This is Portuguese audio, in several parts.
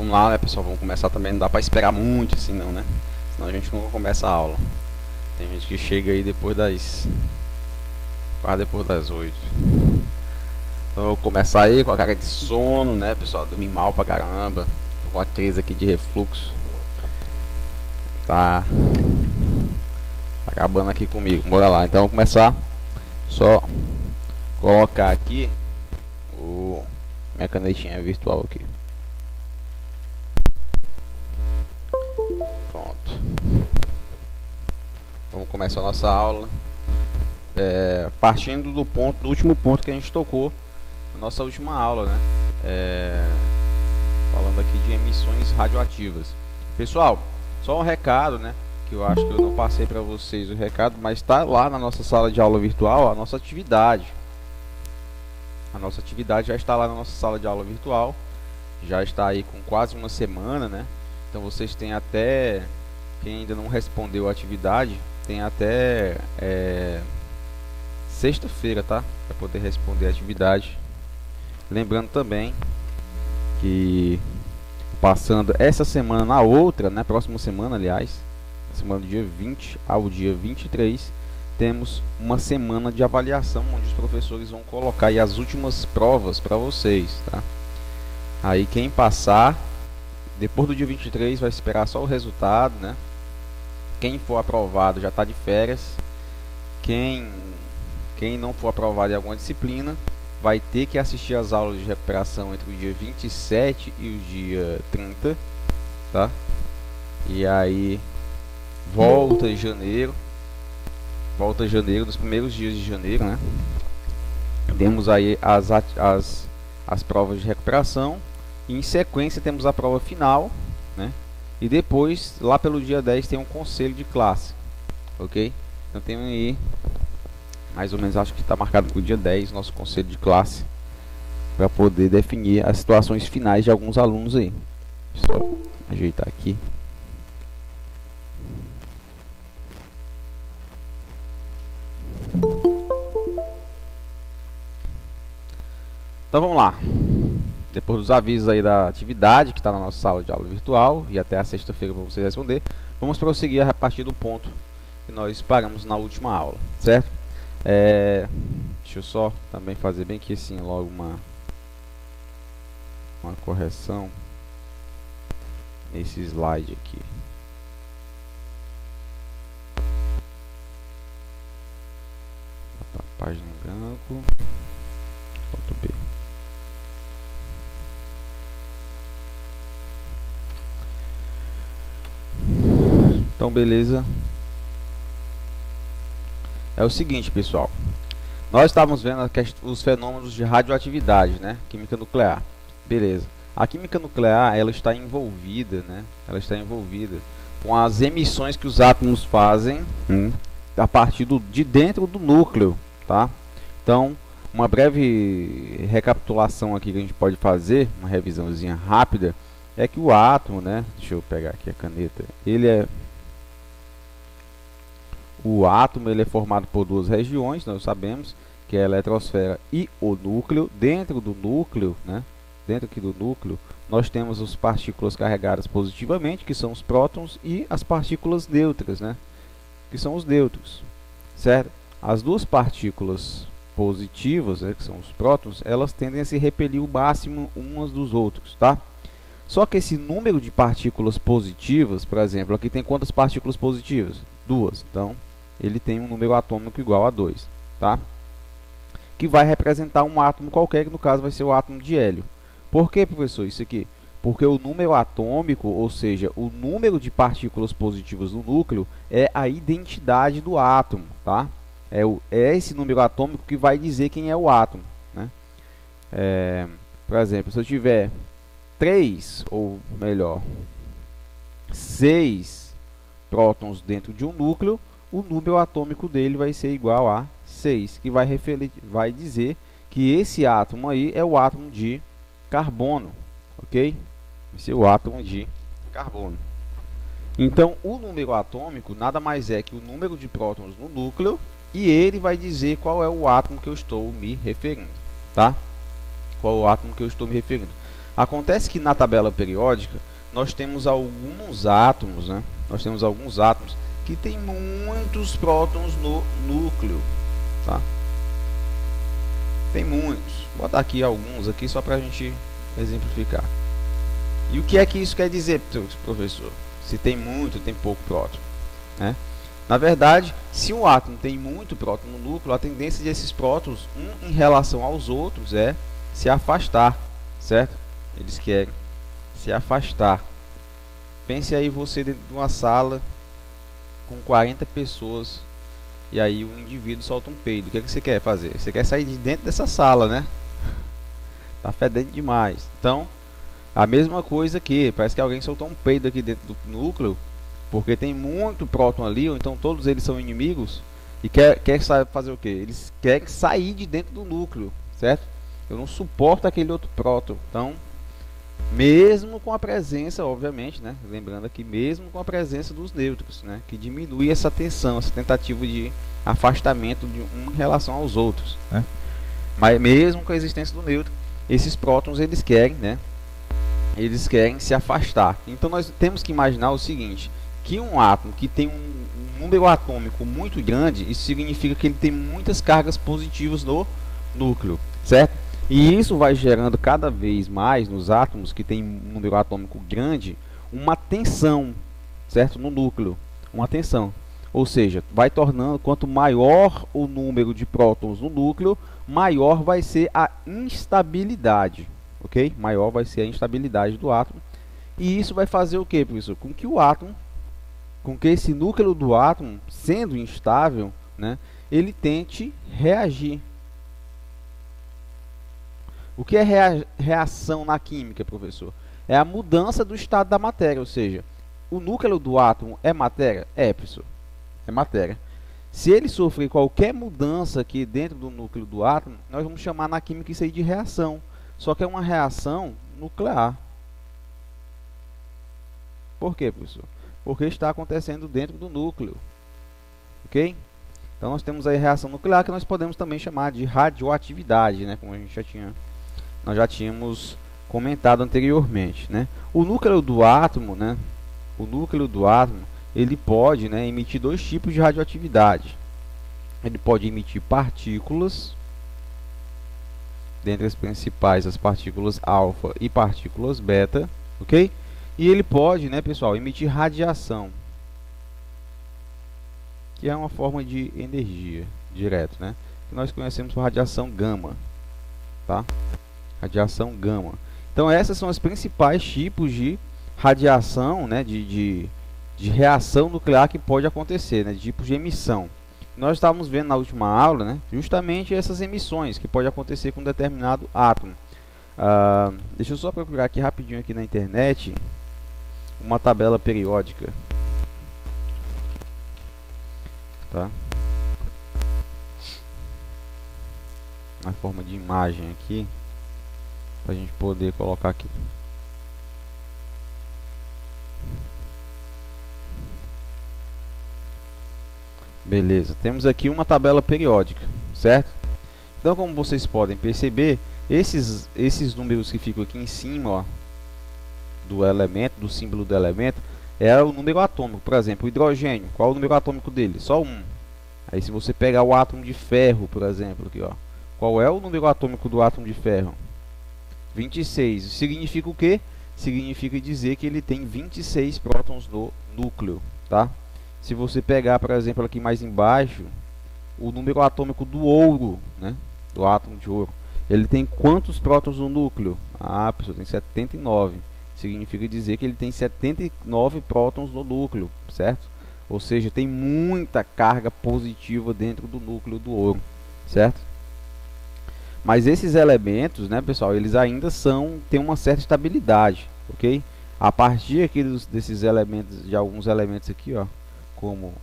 Vamos lá, né, pessoal? Vamos começar também. Não dá pra esperar muito assim, não, né? Senão a gente não começa a aula. Tem gente que chega aí depois das... quase depois das 8. Então eu vou começar aí com a cara de sono, né, pessoal? Dormi mal pra caramba. Tô com a crise aqui de refluxo. Tá acabando aqui comigo. Bora lá. Então vamos começar. Só colocar aqui minha canetinha virtual aqui. Pronto. Vamos começar a nossa aula. Partindo do último ponto que a gente tocou na nossa última aula, né? Falando aqui de emissões radioativas. Pessoal, só um recado, né? Que eu acho que eu não passei para vocês o recado, mas está lá na nossa sala de aula virtual a nossa atividade. A nossa atividade já está lá na nossa sala de aula virtual. Já está aí com quase uma semana, né? Então vocês têm até... Quem ainda não respondeu a atividade, tem até sexta-feira, tá? Para poder responder a atividade. Lembrando também que passando essa semana na outra, né? Próxima semana, aliás, semana do dia 20 ao dia 23, temos uma semana de avaliação onde os professores vão colocar aí as últimas provas para vocês, tá? Aí quem passar depois do dia 23 vai esperar só o resultado, né? Quem for aprovado já está de férias. Quem não for aprovado em alguma disciplina vai ter que assistir às aulas de recuperação entre o dia 27 e o dia 30, tá? E aí volta em janeiro. Volta em janeiro, nos primeiros dias de janeiro, né? Temos aí as provas de recuperação. E em sequência temos a prova final, né? E depois, lá pelo dia 10, tem um conselho de classe, ok? Então tem aí, mais ou menos, acho que está marcado para o dia 10, nosso conselho de classe, para poder definir as situações finais de alguns alunos aí. Só ajeitar aqui. Então vamos lá. Depois dos avisos aí da atividade que está na nossa sala de aula virtual e até a sexta-feira para você responder, vamos prosseguir a partir do ponto que nós paramos na última aula, certo? Deixa eu só também fazer bem aqui assim logo uma correção nesse slide aqui. Página em branco. Ponto B. Então, beleza. É o seguinte, pessoal. Nós estávamos vendo os fenômenos de radioatividade, né? Química nuclear. Beleza. A química nuclear, ela está envolvida, né? Ela está envolvida com as emissões que os átomos fazem a partir de dentro do núcleo, tá? Então, uma breve recapitulação aqui que a gente pode fazer, uma revisãozinha rápida, é que o átomo, né? Deixa eu pegar aqui a caneta. O átomo ele é formado por duas regiões, nós sabemos, que é a eletrosfera e o núcleo. Dentro do núcleo, né? Dentro aqui do núcleo, nós temos as partículas carregadas positivamente, que são os prótons, e as partículas neutras, né? Que são os nêutrons, certo? As duas partículas positivas, né, que são os prótons, elas tendem a se repelir o máximo umas dos outros, tá? Só que esse número de partículas positivas, por exemplo, aqui tem quantas partículas positivas? Duas. Então, ele tem um número atômico igual a 2, tá? Que vai representar um átomo qualquer, que no caso vai ser o átomo de hélio. Por que, professor, isso aqui? Porque o número atômico, ou seja, o número de partículas positivas no núcleo, é a identidade do átomo, tá? É esse número atômico que vai dizer quem é o átomo, né? Por exemplo, se eu tiver 3, ou melhor, 6 prótons dentro de um núcleo, o número atômico dele vai ser igual a 6, que vai dizer que esse átomo aí é o átomo de carbono, ok? Esse é o átomo de carbono. Então, o número atômico nada mais é que o número de prótons no núcleo, e ele vai dizer qual é o átomo que eu estou me referindo, tá? Qual é o átomo que eu estou me referindo. Acontece que na tabela periódica nós temos alguns átomos, né? Nós temos alguns átomos que tem muitos prótons no núcleo, tá? Tem muitos. Vou botar aqui alguns aqui só para a gente exemplificar. E o que é que isso quer dizer, professor? Se tem muito, tem pouco próton, né? Na verdade, se um átomo tem muito próton no núcleo, a tendência desses prótons, um em relação aos outros, é se afastar, certo? Eles querem se afastar. Pense aí você dentro de uma sala com 40 pessoas e aí um indivíduo solta um peido. O que é que você quer fazer? Você quer sair de dentro dessa sala, né? Tá fedendo demais. Então, a mesma coisa aqui. Parece que alguém soltou um peido aqui dentro do núcleo, porque tem muito próton ali, ou então todos eles são inimigos e quer fazer o quê? Eles querem sair de dentro do núcleo, certo? Eu não suporto aquele outro próton. Então, mesmo com a presença, obviamente, né? Lembrando aqui, mesmo com a presença dos nêutrons, né? Que diminui essa tensão, essa tentativa de afastamento de um em relação aos outros, né? Mas mesmo com a existência do nêutron, esses prótons eles querem, né? Eles querem se afastar. Então nós temos que imaginar o seguinte, que um átomo que tem um número atômico muito grande, isso significa que ele tem muitas cargas positivas no núcleo, certo? E isso vai gerando cada vez mais nos átomos que tem um número atômico grande, uma tensão, certo? No núcleo, uma tensão. Ou seja, vai tornando, quanto maior o número de prótons no núcleo, maior vai ser a instabilidade, ok? Maior vai ser a instabilidade do átomo. E isso vai fazer o que, professor? Com que o átomo, com que esse núcleo do átomo, sendo instável, né, ele tente reagir. O que é reação na química, professor? É a mudança do estado da matéria, ou seja, o núcleo do átomo é matéria? É, professor, é matéria. Se ele sofrer qualquer mudança aqui dentro do núcleo do átomo, nós vamos chamar na química isso aí de reação. Só que é uma reação nuclear. Por quê, professor? Porque está acontecendo dentro do núcleo. Ok? Então nós temos aí a reação nuclear, que nós podemos também chamar de radioatividade, né? Como a gente nós já tínhamos comentado anteriormente, né? O núcleo do átomo, né? O núcleo do átomo, ele pode, né, emitir dois tipos de radioatividade. Ele pode emitir partículas, dentre as principais, as partículas alfa e partículas beta, ok? E ele pode, né, pessoal, emitir radiação, que é uma forma de energia direto, né? Que nós conhecemos por radiação gama, tá? Radiação gama. Então essas são os principais tipos de radiação, né, de reação nuclear que pode acontecer, né, de tipos de emissão. Nós estávamos vendo na última aula, né, justamente essas emissões que pode acontecer com um determinado átomo. Deixa eu só procurar aqui rapidinho aqui na internet uma tabela periódica, tá? Na forma de imagem aqui, para a gente poder colocar aqui. Beleza, temos aqui uma tabela periódica, certo? Então, como vocês podem perceber, esses números que ficam aqui em cima, ó, do elemento, do símbolo do elemento, é o número atômico. Por exemplo, o hidrogênio, qual é o número atômico dele? Só 1. Aí se você pegar o átomo de ferro, por exemplo, aqui, ó, qual é o número atômico do átomo de ferro? 26. Significa o quê? Significa dizer que ele tem 26 prótons no núcleo, tá? Se você pegar, por exemplo, aqui mais embaixo, o número atômico do ouro, né, do átomo de ouro, ele tem quantos prótons no núcleo? Ah, pessoal, tem 79. Significa dizer que ele tem 79 prótons no núcleo, certo? Ou seja, tem muita carga positiva dentro do núcleo do ouro, certo? Mas esses elementos, né, pessoal, eles ainda têm uma certa estabilidade, ok? A partir aqui desses elementos, de alguns elementos aqui, ó, como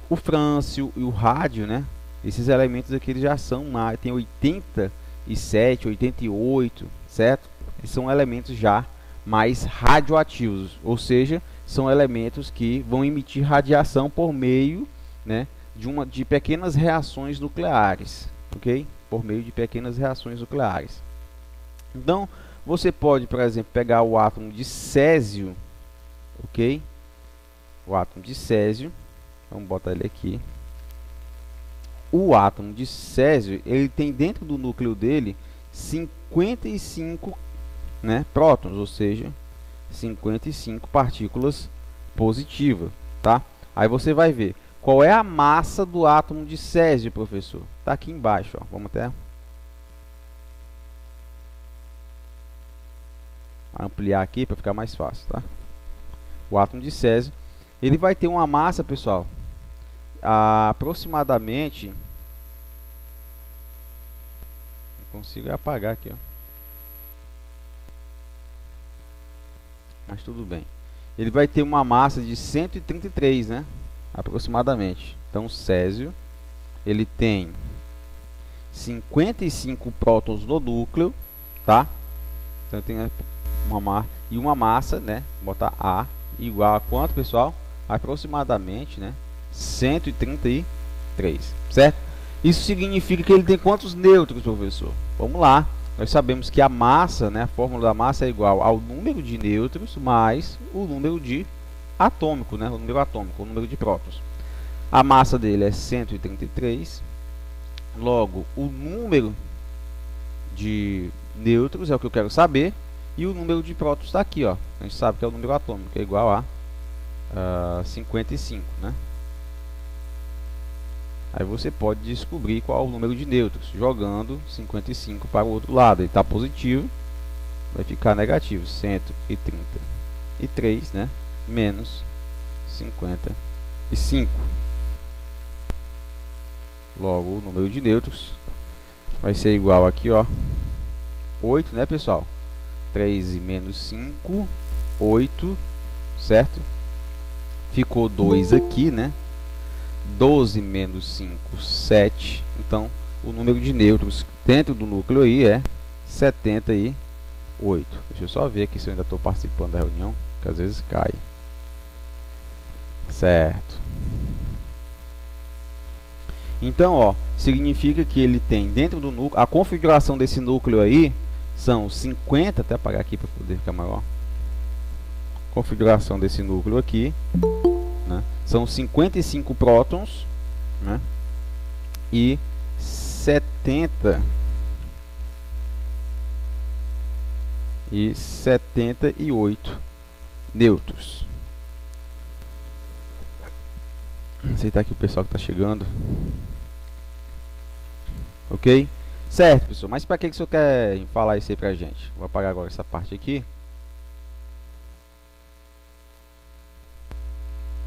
o frâncio e o rádio, né? Esses elementos aqui eles já são mais, tem 87, 88, certo? Eles são elementos já mais radioativos, ou seja, são elementos que vão emitir radiação por meio, né, de pequenas reações nucleares, ok? Por meio de pequenas reações nucleares. Então, Você pode, por exemplo, pegar o átomo de césio, ok? O átomo de césio, vamos botar ele aqui. O átomo de césio, ele tem dentro do núcleo dele 55, né, prótons, ou seja, 55 partículas positivas, tá? Aí você vai ver qual é a massa do átomo de césio, professor. Tá aqui embaixo, ó. Vamos até ampliar aqui para ficar mais fácil, tá? O átomo de césio, ele vai ter uma massa, pessoal, aproximadamente, não consigo apagar aqui, ó. Mas tudo bem. Ele vai ter uma massa de 133, né? Aproximadamente. Então, o césio, ele tem 55 prótons no núcleo, tá? Então, tem uma massa, né? Vou botar A igual a quanto, pessoal? Aproximadamente, né? 133, certo? Isso significa que ele tem quantos nêutrons, professor? Vamos lá. Nós sabemos que a massa, né, a fórmula da massa é igual ao número de nêutrons mais o número de atômico, né, o número atômico, o número de prótons. A massa dele é 133. Logo, o número de nêutrons é o que eu quero saber. E o número de prótons está aqui, ó. A gente sabe que é o número atômico, que é igual a 55, né? Aí você pode descobrir qual é o número de nêutrons, jogando 55 para o outro lado. Ele está positivo, vai ficar negativo, 133, né? Menos 55. Logo, o número de nêutrons vai ser igual aqui, ó, 8, né, pessoal? 3 e menos 5, 8, certo? Ficou 2 aqui, né? 12 menos 5, 7. Então, o número de nêutrons dentro do núcleo aí é 78. Deixa eu só ver aqui se eu ainda estou participando da reunião, que às vezes cai. Certo. Então, ó, significa que ele tem dentro do núcleo, a configuração desse núcleo aí são 50, até apagar aqui para poder ficar maior. Configuração desse núcleo aqui, né? São 55 prótons, né? E 78 nêutrons. Aceitar aqui o pessoal que está chegando. Ok? Certo, pessoal. Mas para que o senhor quer falar isso aí pra gente? Vou apagar agora essa parte aqui.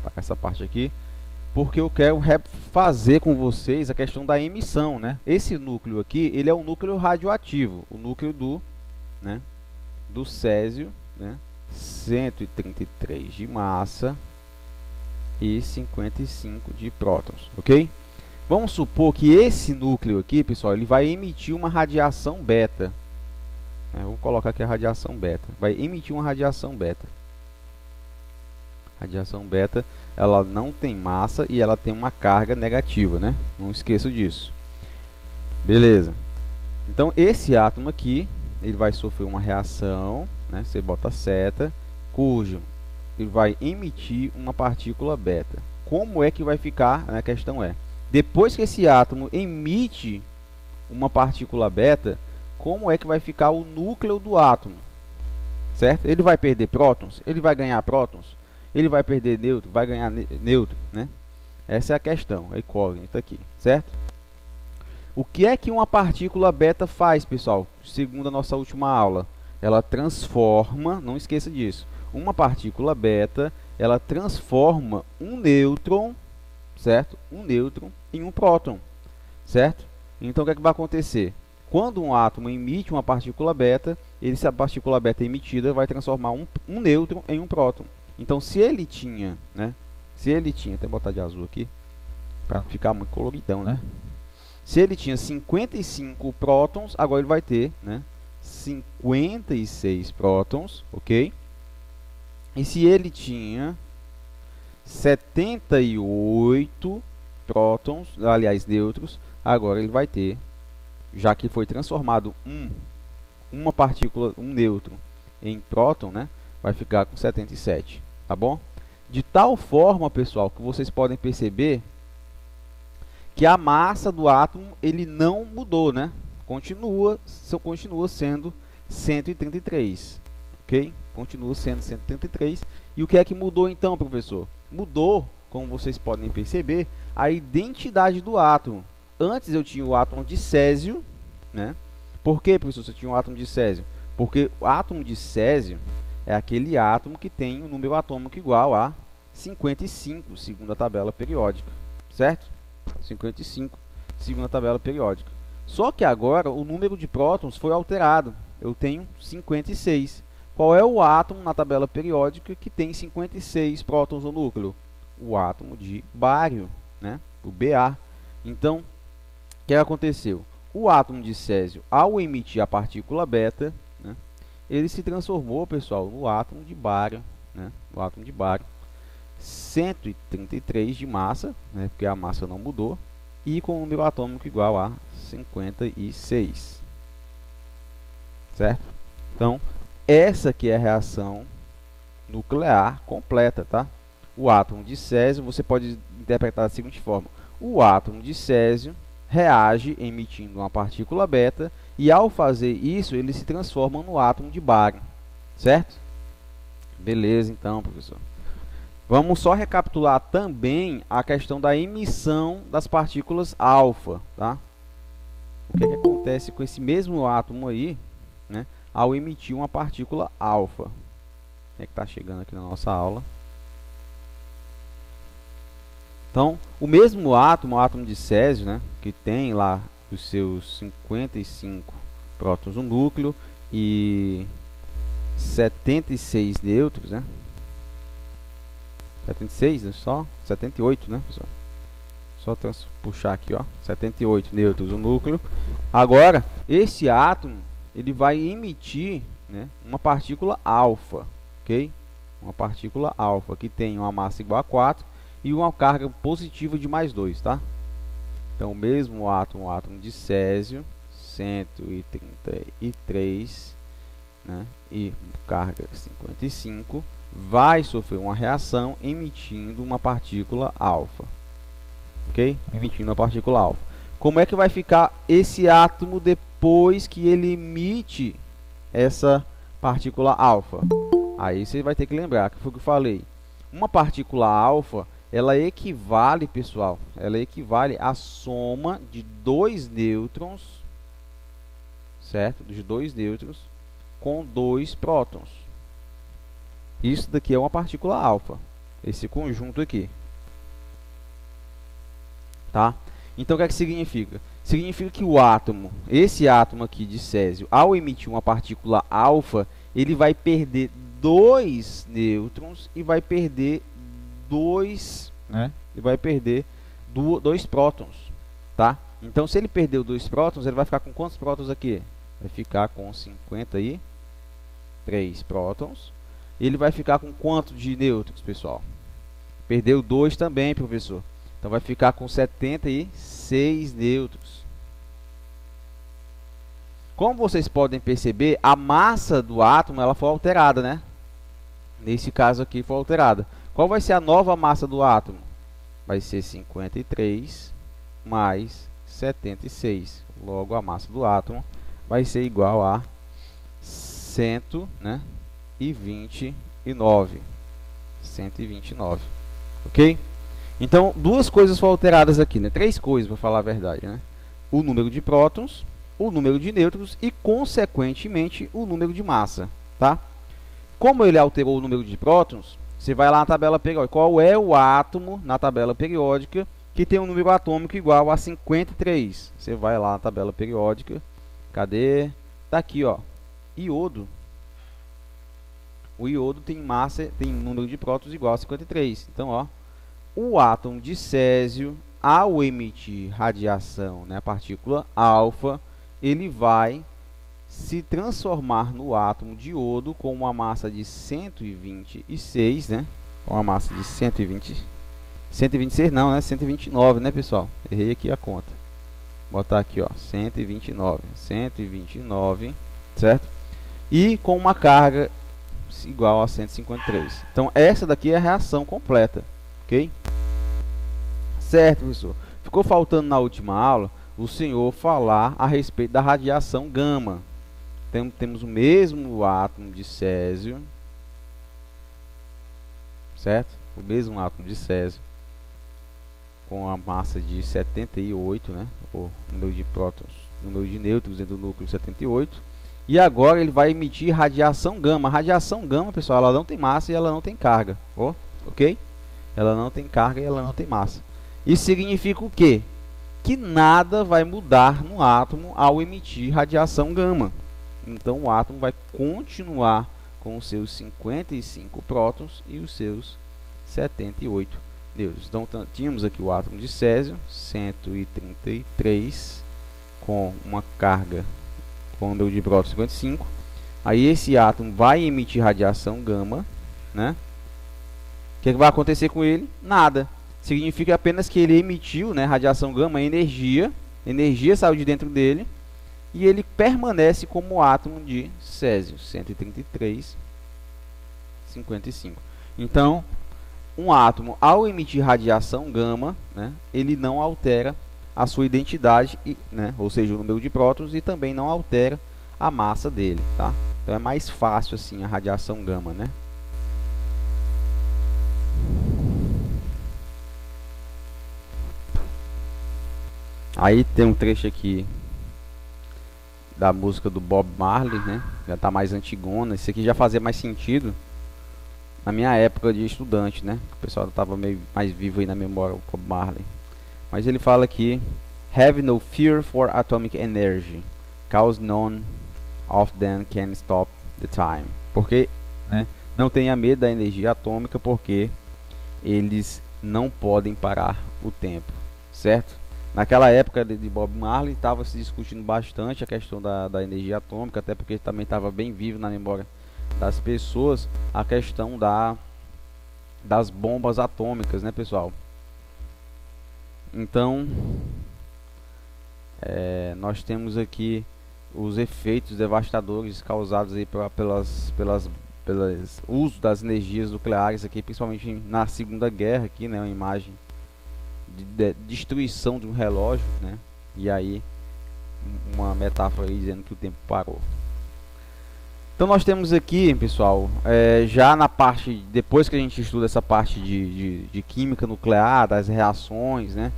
Apagar essa parte aqui. Porque eu quero fazer com vocês a questão da emissão, né? Esse núcleo aqui, ele é um núcleo radioativo. O núcleo do césio, né? 133 de massa e 55 de prótons, ok? Vamos supor que esse núcleo aqui, pessoal, ele vai emitir uma radiação beta. Vou colocar aqui a radiação beta. Vai emitir uma radiação beta. Radiação beta, ela não tem massa e ela tem uma carga negativa, né? Não esqueça disso. Beleza. Então, esse átomo aqui, ele vai sofrer uma reação, né? Você bota a seta, cujo ele vai emitir uma partícula beta. Como é que vai ficar? A questão é, depois que esse átomo emite uma partícula beta, como é que vai ficar o núcleo do átomo? Certo? Ele vai perder prótons? Ele vai ganhar prótons? Ele vai perder nêutron? Vai ganhar nêutron, né? Essa é a questão, a incógnita aqui, certo? O que é que uma partícula beta faz, pessoal? Segundo a nossa última aula, ela transforma, não esqueça disso, uma partícula beta, ela transforma um nêutron, certo? Um nêutron em um próton, certo? Então, o que é que vai acontecer? Quando um átomo emite uma partícula beta, essa partícula beta emitida vai transformar um nêutron em um próton. Então, se ele tinha, né? Se ele tinha, até botar de azul aqui, para ficar muito coloridão, né? Se ele tinha 55 prótons, agora ele vai ter, né, 56 prótons, ok? E se ele tinha 78 prótons, aliás, nêutrons, agora ele vai ter, já que foi transformado um uma partícula, um nêutron em próton, né, vai ficar com 77, tá bom? De tal forma, pessoal, que vocês podem perceber que a massa do átomo ele não mudou, né? Continua sendo 133, ok? Continua sendo 133. E o que é que mudou então, professor? Mudou, como vocês podem perceber, a identidade do átomo. Antes eu tinha o átomo de césio, né? Por que, professor, você tinha um átomo de césio? Porque o átomo de césio é aquele átomo que tem um número atômico igual a 55, segundo a tabela periódica, certo? 55, segundo a tabela periódica. Só que agora o número de prótons foi alterado. Eu tenho 56. Qual é o átomo na tabela periódica que tem 56 prótons no núcleo? O átomo de bário, né? O Ba. Então, o que aconteceu? O átomo de césio, ao emitir a partícula beta, né, ele se transformou, pessoal, no átomo de bário, né? O átomo de bário. 133 de massa, né, porque a massa não mudou, e com um número atômico igual a 56. Certo? Então, essa aqui é a reação nuclear completa, tá? O átomo de césio, você pode interpretar da seguinte forma. O átomo de césio reage emitindo uma partícula beta, e ao fazer isso, ele se transforma no átomo de bário. Certo? Beleza, então, professor. Vamos só recapitular também a questão da emissão das partículas alfa, tá? O que é que acontece com esse mesmo átomo aí, né, ao emitir uma partícula alfa? Quem é que está chegando aqui na nossa aula? Então, o mesmo átomo, o átomo de césio, né, que tem lá os seus 55 prótons no núcleo e 76 nêutrons, né? 76, né? Só 78, né, pessoal? Só puxar aqui, ó, 78 nêutrons no núcleo. Agora, esse átomo, ele vai emitir, né, uma partícula alfa, ok? Uma partícula alfa, que tem uma massa igual a 4 e uma carga positiva de mais 2, tá? Então, o mesmo átomo, o átomo de césio, 133, né, e carga 55, vai sofrer uma reação emitindo uma partícula alfa, ok? Emitindo uma partícula alfa. Como é que vai ficar esse átomo depois que ele emite essa partícula alfa? Aí você vai ter que lembrar, que foi o que eu falei. Uma partícula alfa, ela equivale, pessoal, ela equivale à soma de dois nêutrons, certo? De dois nêutrons com dois prótons. Isso daqui é uma partícula alfa, esse conjunto aqui, tá? Então, o que é que significa? Significa que o átomo, esse átomo aqui de césio, ao emitir uma partícula alfa, ele vai perder dois nêutrons e vai perder dois, né? E vai perder dois prótons, tá? Então, se ele perdeu dois prótons, ele vai ficar com quantos prótons aqui? Vai ficar com 53 prótons. Ele vai ficar com quanto de nêutrons, pessoal? Perdeu 2 também, professor. Então, vai ficar com 76 nêutrons. Como vocês podem perceber, a massa do átomo ela foi alterada, né? Nesse caso aqui foi alterada. Qual vai ser a nova massa do átomo? Vai ser 53 mais 76. Logo, a massa do átomo vai ser igual a 129. 129. Ok? Então, duas coisas foram alteradas aqui, né? Três coisas, para falar a verdade, né? O número de prótons, o número de nêutrons e, consequentemente, o número de massa, tá? Como ele alterou o número de prótons, você vai lá na tabela periódica. Qual é o átomo na tabela periódica que tem um número atômico igual a 53? Você vai lá na tabela periódica. Cadê? Tá aqui, ó. Iodo. O iodo tem massa, tem número de prótons igual a 53. Então, ó, o átomo de césio, ao emitir radiação, né, a partícula alfa, ele vai se transformar no átomo de iodo com uma massa de 126, né? Com uma massa de 126 não, né? 129, né, pessoal? Errei aqui a conta. Vou botar aqui, ó, 129 certo? E com uma carga igual a 153. Então essa daqui é a reação completa, ok? Certo, professor. Ficou faltando na última aula o senhor falar a respeito da radiação gama. Temos o mesmo átomo de césio, certo? O mesmo átomo de césio com a massa de 78, né? O número de prótons, número de nêutrons dentro do núcleo 78. E agora ele vai emitir radiação gama. A radiação gama, pessoal, ela não tem massa e ela não tem carga, ok? Ela não tem carga e ela não tem massa. Isso significa o quê? Que nada vai mudar no átomo ao emitir radiação gama. Então o átomo vai continuar com os seus 55 prótons e os seus 78 nêutrons. Então tínhamos aqui o átomo de césio, 133, com uma carga com o número de prótons 55. Aí esse átomo vai emitir radiação gama, né? O que vai acontecer com ele? Nada. Significa apenas que ele emitiu, né, radiação gama, energia saiu de dentro dele, e ele permanece como átomo de césio, 133, 55. Então, um átomo, ao emitir radiação gama, né, ele não altera a sua identidade, né, ou seja, o número de prótons, e também não altera a massa dele, tá? Então é mais fácil assim a radiação gama, né? Aí tem um trecho aqui da música do Bob Marley, né? Já tá mais antigona. Esse aqui já fazia mais sentido na minha época de estudante, né? O pessoal estava meio mais vivo aí na memória, o Bob Marley. Mas ele fala aqui: Have no fear for atomic energy, cause none of them can stop the time. Porque, né? Não tenha medo da energia atômica, porque eles não podem parar o tempo, certo? Naquela época de Bob Marley estava se discutindo bastante a questão da energia atômica, até porque também estava bem vivo na memória das pessoas a questão das bombas atômicas, né, pessoal? Então, nós temos aqui os efeitos devastadores causados aí pelas uso das energias nucleares aqui, principalmente na Segunda Guerra aqui, né, uma imagem de destruição de um relógio, né? E aí uma metáfora aí dizendo que o tempo parou. Então nós temos aqui, pessoal, já na parte, depois que a gente estuda essa parte de química nuclear, das reações, né?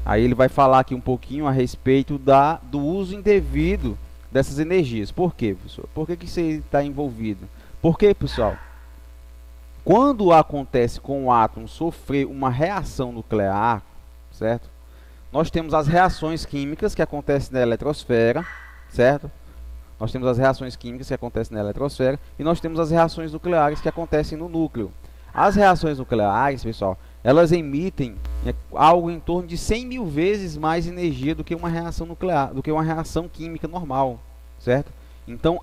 Aí ele vai falar aqui um pouquinho a respeito do uso indevido dessas energias. Por quê, professor? Por que isso está envolvido? Porque, pessoal, quando acontece com o átomo sofrer uma reação nuclear, certo? Nós temos as reações químicas que acontecem na eletrosfera, certo? Nós temos as reações químicas que acontecem na eletrosfera e nós temos as reações nucleares que acontecem no núcleo. As reações nucleares, pessoal, elas emitem algo em torno de 100 mil vezes mais energia do que uma reação nuclear, do que uma reação química normal, certo? Então,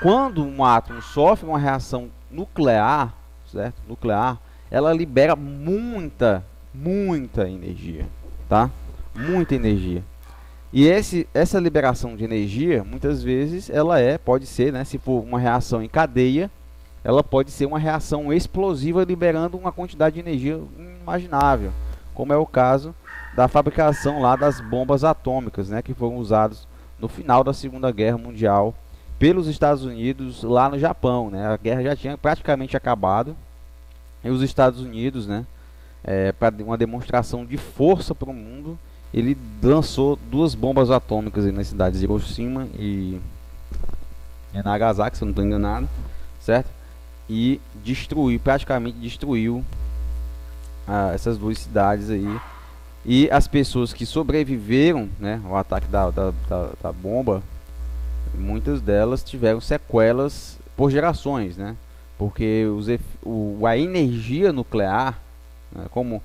quando um átomo sofre uma reação nuclear, certo? Nuclear, ela libera muita energia, tá? Muita energia. E essa liberação de energia, muitas vezes, ela pode ser, né, se for uma reação em cadeia, ela pode ser uma reação explosiva liberando uma quantidade de energia inimaginável, como é o caso da fabricação lá das bombas atômicas, né, que foram usadas no final da Segunda Guerra Mundial pelos Estados Unidos lá no Japão, né? A guerra já tinha praticamente acabado e os Estados Unidos, né, para uma demonstração de força para o mundo, ele lançou 2 bombas atômicas aí nas cidades de Hiroshima e Nagasaki, se eu não estou enganado, certo? E praticamente destruiu essas 2 cidades aí. E as pessoas que sobreviveram, né, ao ataque da bomba, muitas delas tiveram sequelas por gerações, né? Porque a energia nuclear, né, como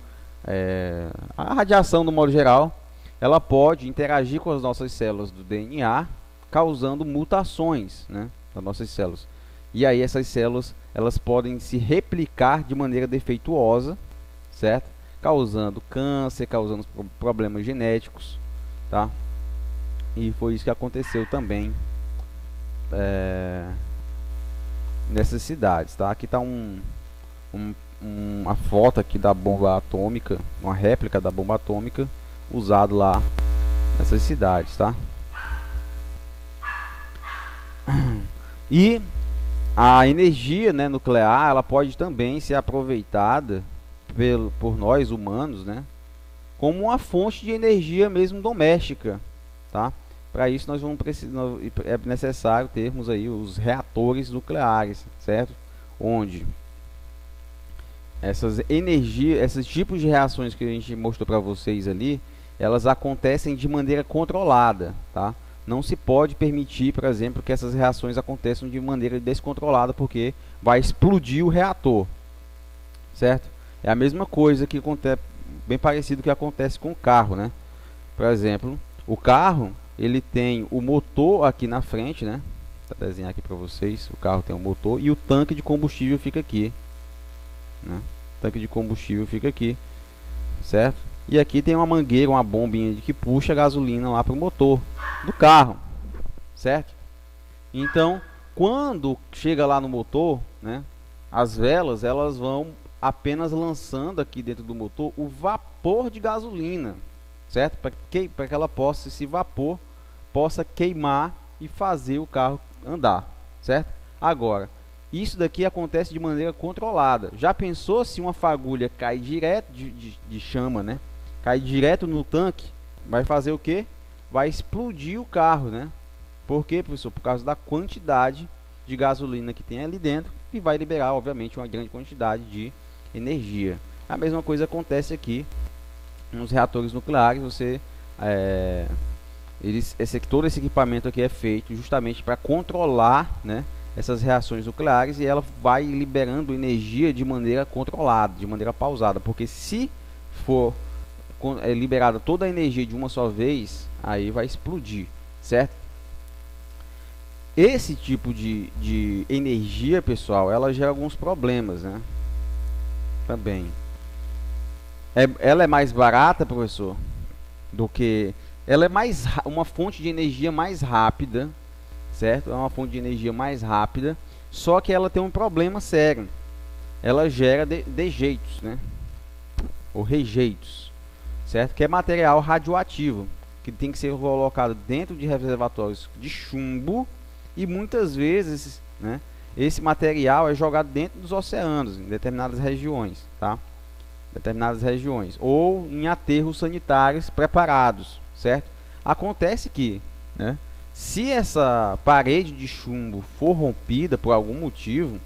a radiação no modo geral, ela pode interagir com as nossas células do DNA, causando mutações, né, das nossas células. E aí essas células, elas podem se replicar de maneira defeituosa, certo? Causando câncer, causando problemas genéticos, tá? E foi isso que aconteceu também nessas cidades, tá? Aqui está uma foto aqui da bomba atômica, uma réplica da bomba atômica usado lá nessas cidades, tá? E a energia, né, nuclear, ela pode também ser aproveitada por nós humanos, né, como uma fonte de energia mesmo doméstica, tá? Para isso nós vamos precisar, é necessário termos aí os reatores nucleares, certo? Onde essas energias, esses tipos de reações que a gente mostrou para vocês ali, elas acontecem de maneira controlada, tá? Não se pode permitir, por exemplo, que essas reações aconteçam de maneira descontrolada, porque vai explodir o reator, certo? É a mesma coisa que acontece, bem parecido que acontece com o carro, né? Por exemplo, o carro, ele tem o motor aqui na frente, né? Vou desenhar aqui para vocês. O carro tem um motor e o tanque de combustível fica aqui, né? O tanque de combustível fica aqui, certo? E aqui tem uma mangueira, uma bombinha que puxa a gasolina lá para o motor do carro, certo? Então, quando chega lá no motor, né, as velas, elas vão apenas lançando aqui dentro do motor o vapor de gasolina, certo? Para que ela possa, esse vapor possa queimar e fazer o carro andar, certo? Agora, isso daqui acontece de maneira controlada. Já pensou se uma fagulha cai direto de chama, né? Cai direto no tanque, vai fazer o que? Vai explodir o carro, né? Por quê, professor? Por causa da quantidade de gasolina que tem ali dentro e vai liberar, obviamente, uma grande quantidade de energia. A mesma coisa acontece aqui nos reatores nucleares. Todo esse equipamento aqui é feito justamente para controlar, né, essas reações nucleares, e ela vai liberando energia de maneira controlada, de maneira pausada, porque se for liberada toda a energia de uma só vez, aí vai explodir, certo? Esse tipo de energia, pessoal, ela gera alguns problemas, né? Também. Ela é mais barata, professor, do que... Ela é uma fonte de energia mais rápida, certo? É uma fonte de energia mais rápida, só que ela tem um problema sério. Ela gera dejeitos, né? Ou rejeitos, certo? Que é material radioativo, que tem que ser colocado dentro de reservatórios de chumbo, e muitas vezes, né, esse material é jogado dentro dos oceanos, em determinadas regiões, tá? Determinadas regiões, ou em aterros sanitários preparados, certo? Acontece que, né, se essa parede de chumbo for rompida por algum motivo,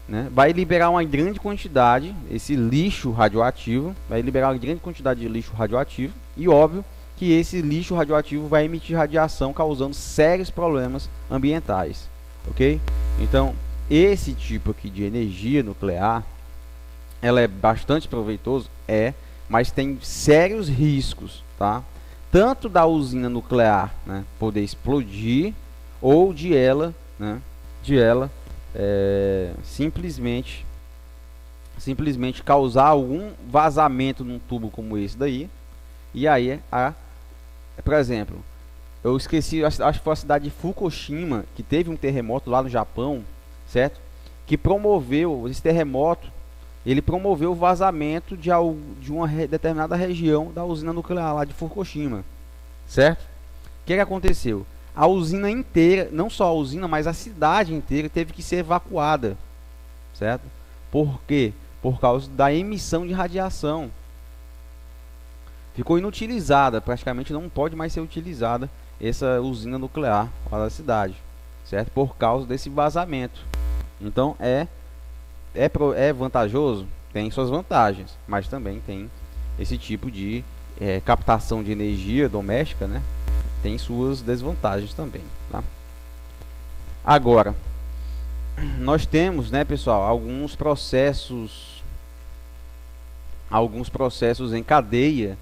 né, vai liberar uma grande quantidade, esse lixo radioativo, vai liberar uma grande quantidade de lixo radioativo, e óbvio que esse lixo radioativo vai emitir radiação, causando sérios problemas ambientais, ok? Então, esse tipo aqui de energia nuclear, ela é bastante proveitoso, mas tem sérios riscos, tá? Tanto da usina nuclear, né, poder explodir, ou de ela simplesmente causar algum vazamento num tubo como esse daí. E aí, por exemplo, eu esqueci, acho que foi a cidade de Fukushima, que teve um terremoto lá no Japão, certo? Que promoveu esse terremoto. Ele promoveu o vazamento de uma determinada região da usina nuclear lá de Fukushima, certo? O que aconteceu? A usina inteira, não só a usina, mas a cidade inteira teve que ser evacuada, certo? Por quê? Por causa da emissão de radiação. Ficou inutilizada, praticamente não pode mais ser utilizada essa usina nuclear lá da cidade, certo? Por causa desse vazamento. Então é vantajoso? Tem suas vantagens, mas também tem esse tipo de captação de energia doméstica, né? Tem suas desvantagens também, tá? Agora, nós temos, né, pessoal, alguns processos em cadeia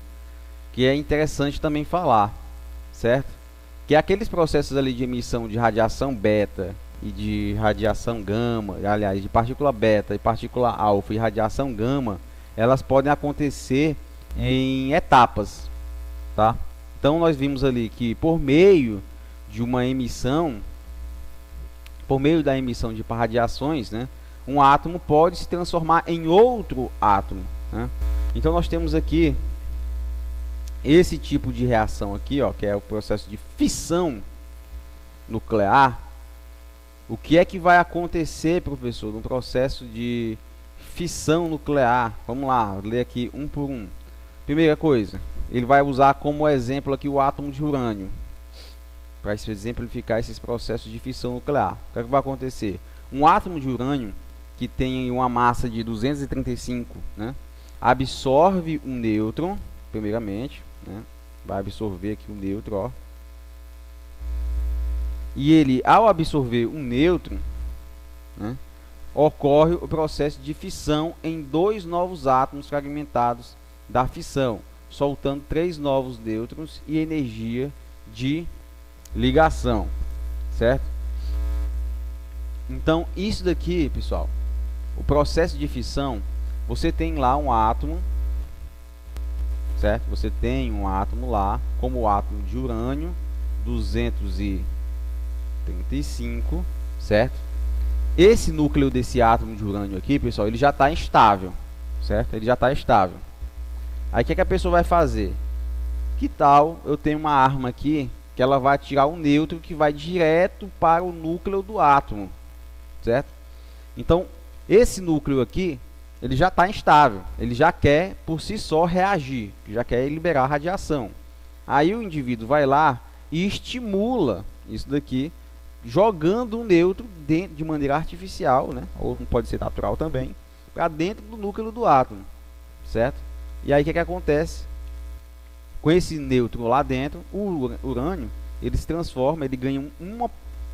que é interessante também falar, certo? Que aqueles processos ali de emissão de radiação beta e de radiação gama, aliás, de partícula beta e partícula alfa e radiação gama, elas podem acontecer em etapas, tá? Então nós vimos ali que por meio de uma emissão por meio da emissão de radiações, né, um átomo pode se transformar em outro átomo, né? Então nós temos aqui esse tipo de reação aqui, ó, que é o processo de fissão nuclear. O que é que vai acontecer, professor, no processo de fissão nuclear? Vamos lá, ler aqui um por um. Primeira coisa, ele vai usar como exemplo aqui o átomo de urânio, para exemplificar esses processos de fissão nuclear. O que é que vai acontecer? Um átomo de urânio que tem uma massa de 235, né, absorve um nêutron, primeiramente, né, vai absorver aqui o nêutron, ó. E ele, ao absorver um nêutron, né, ocorre o processo de fissão em 2 novos átomos fragmentados da fissão, soltando 3 novos nêutrons e energia de ligação, certo? Então, isso daqui, pessoal, o processo de fissão, você tem lá um átomo, certo? Você tem um átomo lá, como o átomo de urânio 235, certo? Esse núcleo desse átomo de urânio aqui, pessoal, ele já está instável, certo? Ele já está estável. Aí o que a pessoa vai fazer? Que tal eu tenho uma arma aqui que ela vai atirar um nêutron que vai direto para o núcleo do átomo, certo? Então, esse núcleo aqui, ele já está instável, ele já quer por si só reagir, já quer liberar radiação. Aí o indivíduo vai lá e estimula isso daqui, jogando um nêutron dentro de maneira artificial, né? Ou pode ser natural também, para dentro do núcleo do átomo, certo? E aí o que acontece? Com esse nêutron lá dentro, o urânio, ele se transforma, ele ganha uma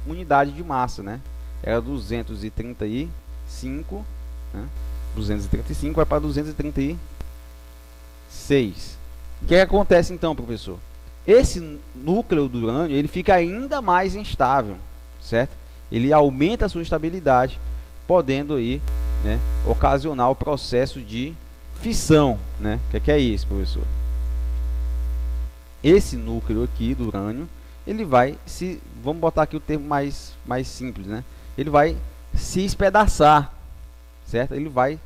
unidade de massa, né? Era 235, né? 235 vai para 236. O que acontece então, professor? Esse núcleo do urânio, ele fica ainda mais instável, certo? Ele aumenta a sua instabilidade, podendo aí, né, ocasionar o processo de fissão, né? O que é isso, professor? Esse núcleo aqui do urânio, ele vai se, vamos botar aqui o termo mais simples, né? Ele vai se espedaçar, certo? Ele vai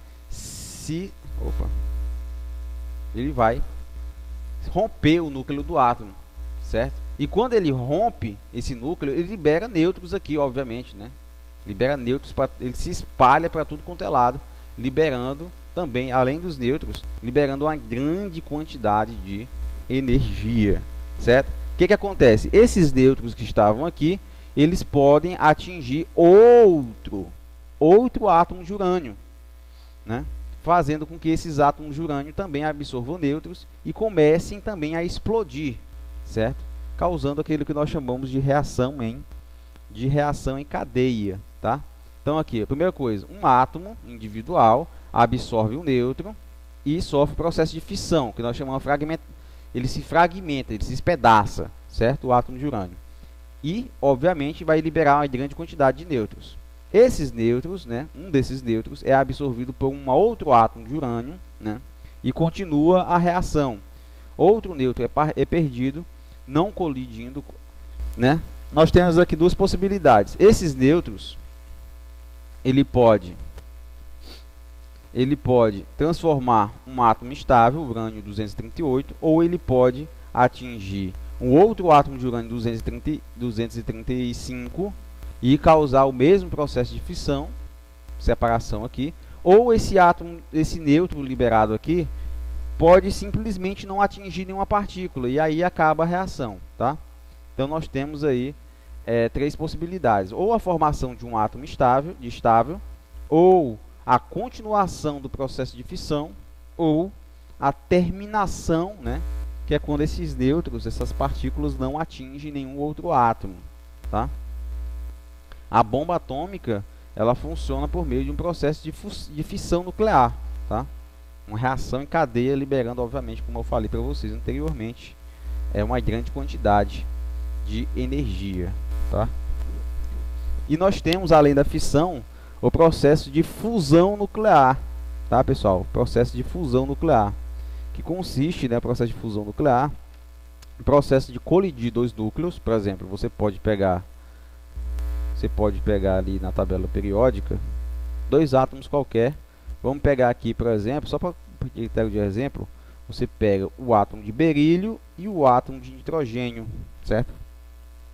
romper o núcleo do átomo, certo? E quando ele rompe esse núcleo, ele libera nêutrons aqui, obviamente, né? Libera nêutrons, ele se espalha para tudo quanto é lado, liberando também, além dos nêutrons, liberando uma grande quantidade de energia, certo? O que acontece? Esses nêutrons que estavam aqui, eles podem atingir outro átomo de urânio, né? Fazendo com que esses átomos de urânio também absorvam nêutrons e comecem também a explodir, certo? Causando aquilo que nós chamamos de reação em cadeia, tá? Então aqui, a primeira coisa, um átomo individual absorve um nêutron e sofre o processo de fissão, que nós chamamos de fragmento. Ele se fragmenta, ele se espedaça, certo? O átomo de urânio. E, obviamente, vai liberar uma grande quantidade de nêutrons. Esses nêutrons, né, um desses nêutrons é absorvido por um outro átomo de urânio, né, e continua a reação. Outro nêutron é perdido, não colidindo, né? Nós temos aqui duas possibilidades. Esses nêutrons, ele pode transformar um átomo estável, urânio 238, ou ele pode atingir um outro átomo de urânio 235 e causar o mesmo processo de fissão, separação aqui, ou esse nêutron liberado aqui pode simplesmente não atingir nenhuma partícula e aí acaba a reação, tá? Então nós temos aí 3 possibilidades: ou a formação de um átomo estável, ou a continuação do processo de fissão, ou a terminação, né, que é quando esses nêutrons, essas partículas não atingem nenhum outro átomo, tá? A bomba atômica, ela funciona por meio de um processo de fissão nuclear, tá? Uma reação em cadeia, liberando, obviamente, como eu falei para vocês anteriormente, uma grande quantidade de energia, tá? E nós temos, além da fissão, o processo de fusão nuclear, tá, pessoal? O processo de fusão nuclear, que consiste, né, processo de fusão nuclear, processo de colidir 2 núcleos. Por exemplo, você pode pegar, você pode pegar ali na tabela periódica dois átomos qualquer. Vamos pegar aqui, por exemplo, só para critério de exemplo, você pega o átomo de berílio e o átomo de nitrogênio, certo?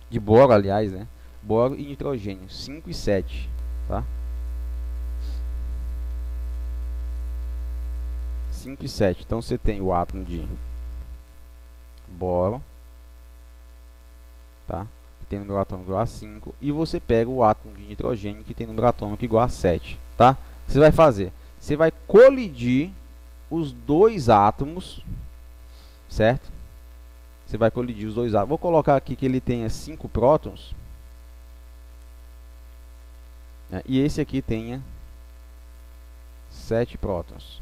De boro, aliás, né? Boro e nitrogênio, 5 e 7, tá? 5 e 7. Então você tem o átomo de boro, tá? Que tem número atômico igual a 5, e você pega o átomo de nitrogênio que tem número atômico igual a 7, tá? Você vai fazer, você vai colidir os dois átomos, certo? Você vai colidir os dois átomos. Vou colocar aqui que ele tenha 5 prótons, né? E esse aqui tenha 7 prótons,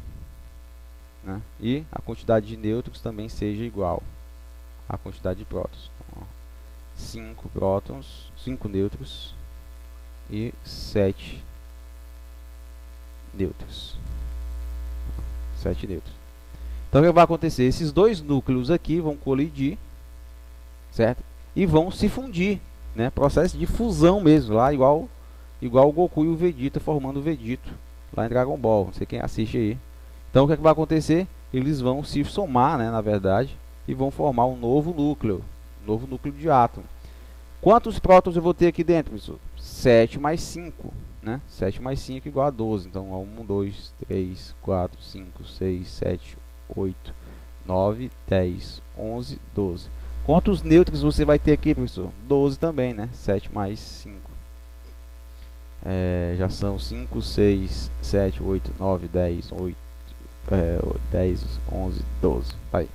né? E a quantidade de nêutrons também seja igual à quantidade de prótons. Então, 5 prótons, 5 nêutrons e 7 nêutrons. 7 nêutrons. Então o que vai acontecer? Esses dois núcleos aqui vão colidir, certo? E vão se fundir, né? Processo de fusão mesmo, lá igual o Goku e o Vegeta formando o Vegito lá em Dragon Ball. Não sei quem assiste aí. Então o que vai acontecer? Eles vão se somar, né, na verdade, e vão formar um novo núcleo de átomo. Quantos prótons eu vou ter aqui dentro, pessoal? 7 mais 5, né? 7 mais 5 igual a 12. Então, 1, 2, 3, 4, 5, 6, 7, 8, 9, 10, 11, 12. Quantos nêutrons você vai ter aqui, professor? 12 também, né? 7 mais 5. Já são 5, 6, 7, 8, 9, 10, 10, 11, 12. Aí,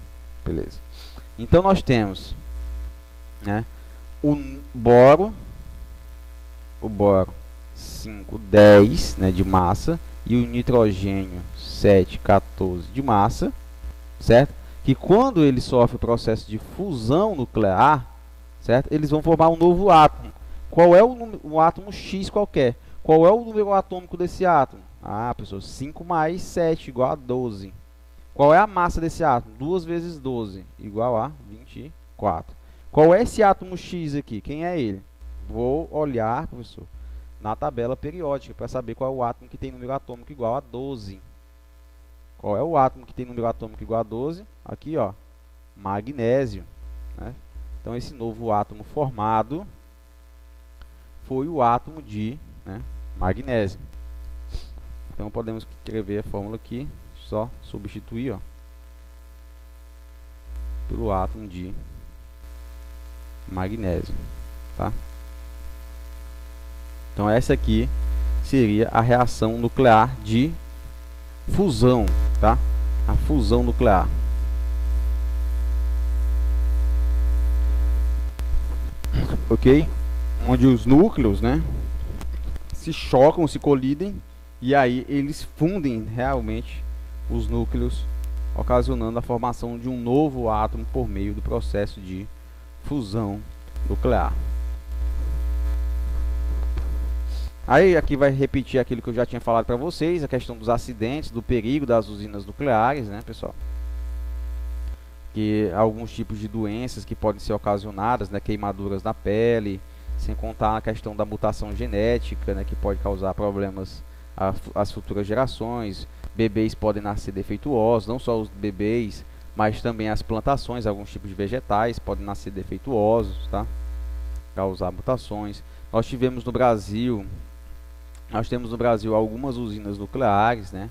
beleza. Então, nós temos, né, o boro 5, 10, né, de massa, e o nitrogênio 7, 14 de massa, certo? Que quando ele sofre o processo de fusão nuclear, certo? Eles vão formar um novo átomo. Qual é o átomo X qualquer? Qual é o número atômico desse átomo? Ah, pessoal, 5 mais 7 igual a 12. Qual é a massa desse átomo? 2 vezes 12 igual a 24. Qual é esse átomo X aqui? Quem é ele? Vou olhar, professor, na tabela periódica para saber qual é o átomo que tem número atômico igual a 12. Qual é o átomo que tem número atômico igual a 12? Aqui, ó, magnésio, né? Então, esse novo átomo formado foi o átomo de, né, magnésio. Então, podemos escrever a fórmula aqui, só substituir, ó, pelo átomo de magnésio, tá? Então essa aqui seria a reação nuclear de fusão, tá? A fusão nuclear. Ok? Onde os núcleos, né, se chocam, se colidem, e aí eles fundem realmente os núcleos, ocasionando a formação de um novo átomo por meio do processo de fusão nuclear. Aí aqui vai repetir aquilo que eu já tinha falado para vocês, a questão dos acidentes, do perigo das usinas nucleares, né, pessoal? Que alguns tipos de doenças que podem ser ocasionadas, né, queimaduras na pele, sem contar a questão da mutação genética, né, que pode causar problemas às futuras gerações. Bebês podem nascer defeituosos, não só os bebês, mas também as plantações, alguns tipos de vegetais podem nascer defeituosos, tá? Causar mutações. Nós temos no Brasil algumas usinas nucleares, né?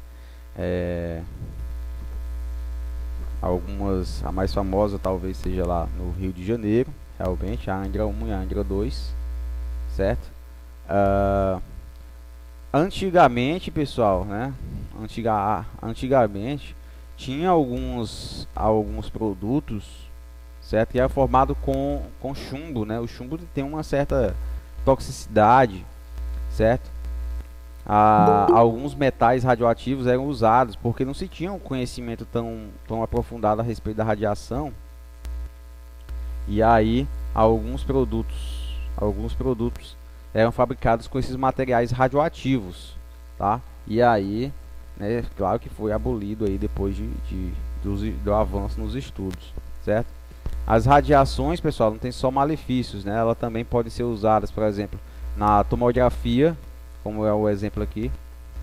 Algumas, a mais famosa talvez seja lá no Rio de Janeiro, realmente, a Angra 1 e a Angra 2, certo? Antigamente, pessoal, né? Antigamente tinha alguns produtos, certo? Que era formado com chumbo, né? O chumbo tem uma certa toxicidade, certo? Alguns metais radioativos eram usados porque não se tinha um conhecimento tão aprofundado a respeito da radiação. E aí alguns produtos eram fabricados com esses materiais radioativos, tá? E aí, né, claro que foi abolido aí depois do avanço nos estudos, certo? As radiações, pessoal, não tem só malefícios, né? Elas também podem ser usadas, por exemplo, na tomografia, como é o exemplo aqui,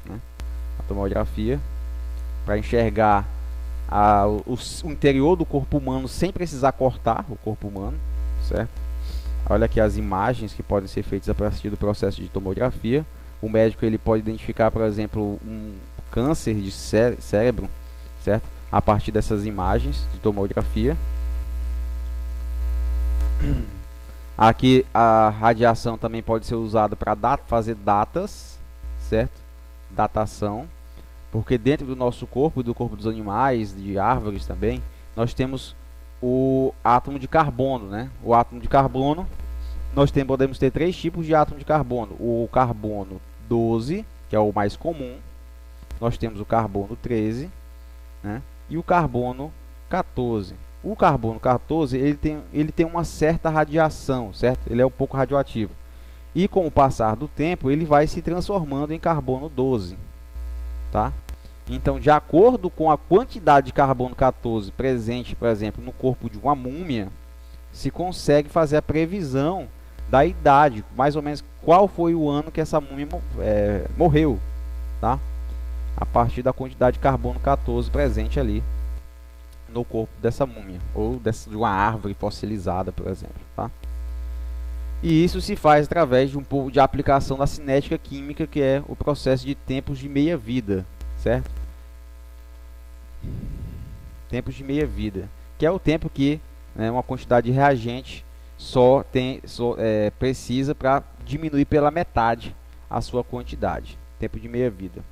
né? A tomografia, para enxergar o interior do corpo humano sem precisar cortar o corpo humano, certo? Olha aqui as imagens que podem ser feitas a partir do processo de tomografia. O médico ele pode identificar, por exemplo, um câncer de cérebro, certo? A partir dessas imagens de tomografia. Aqui a radiação também pode ser usada para fazer datas, certo? Datação, porque dentro do nosso corpo e do corpo dos animais, de árvores também, nós temos o átomo de carbono, né? O átomo de carbono, podemos ter três tipos de átomo de carbono. O carbono 12, que é o mais comum. Nós temos o carbono 13, né? E o carbono 14. O carbono 14 ele tem uma certa radiação, certo? Ele é um pouco radioativo. E com o passar do tempo, ele vai se transformando em carbono 12, tá? Então, de acordo com a quantidade de carbono 14 presente, por exemplo, no corpo de uma múmia, se consegue fazer a previsão da idade, mais ou menos qual foi o ano que essa múmia morreu, tá? A partir da quantidade de carbono 14 presente ali no corpo dessa múmia, ou de uma árvore fossilizada, por exemplo, tá? E isso se faz através de um pouco de aplicação da cinética química, que é o processo de tempos de meia-vida, certo? Tempos de meia-vida, que é o tempo que, né, uma quantidade de reagente precisa para diminuir pela metade a sua quantidade. Tempo de meia-vida,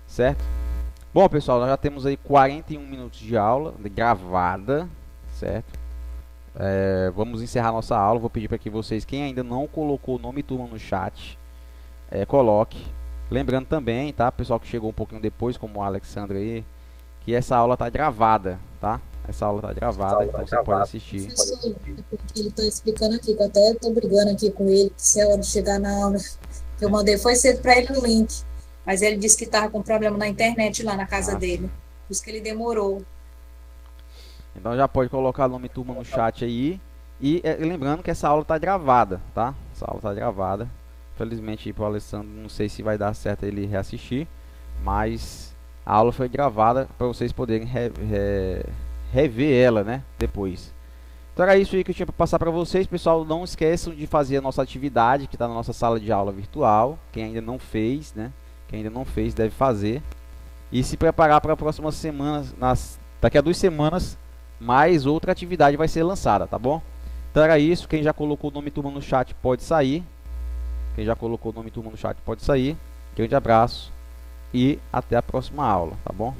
certo? Bom, pessoal, nós já temos aí 41 minutos de aula gravada, certo? Vamos encerrar nossa aula. Vou pedir para que vocês, quem ainda não colocou o nome e turma no chat, coloque. Lembrando também, tá, pessoal que chegou um pouquinho depois, como o Alexandre aí, que essa aula tá gravada, tá? Essa aula tá gravada, então você pode assistir. Professor, ele está explicando aqui, que eu até estou brigando aqui com ele, que se a hora de chegar na aula que eu mandei foi cedo para ele o link, mas ele disse que estava com problema na internet lá na casa dele, por isso que ele demorou. Então já pode colocar o nome e turma no chat aí. E lembrando que essa aula está gravada, tá? Essa aula está gravada. Infelizmente para o Alessandro não sei se vai dar certo ele reassistir, mas a aula foi gravada para vocês poderem rever ela, né? Depois. Então era isso aí que eu tinha para passar para vocês, pessoal. Não esqueçam de fazer a nossa atividade que está na nossa sala de aula virtual. Quem ainda não fez, né? Quem ainda não fez deve fazer. E se preparar para a próxima semana, daqui a 2 semanas, mais outra atividade vai ser lançada, tá bom? Então era isso. Quem já colocou o nome e turma no chat pode sair. Quem já colocou o nome e turma no chat pode sair. Grande abraço e até a próxima aula, tá bom?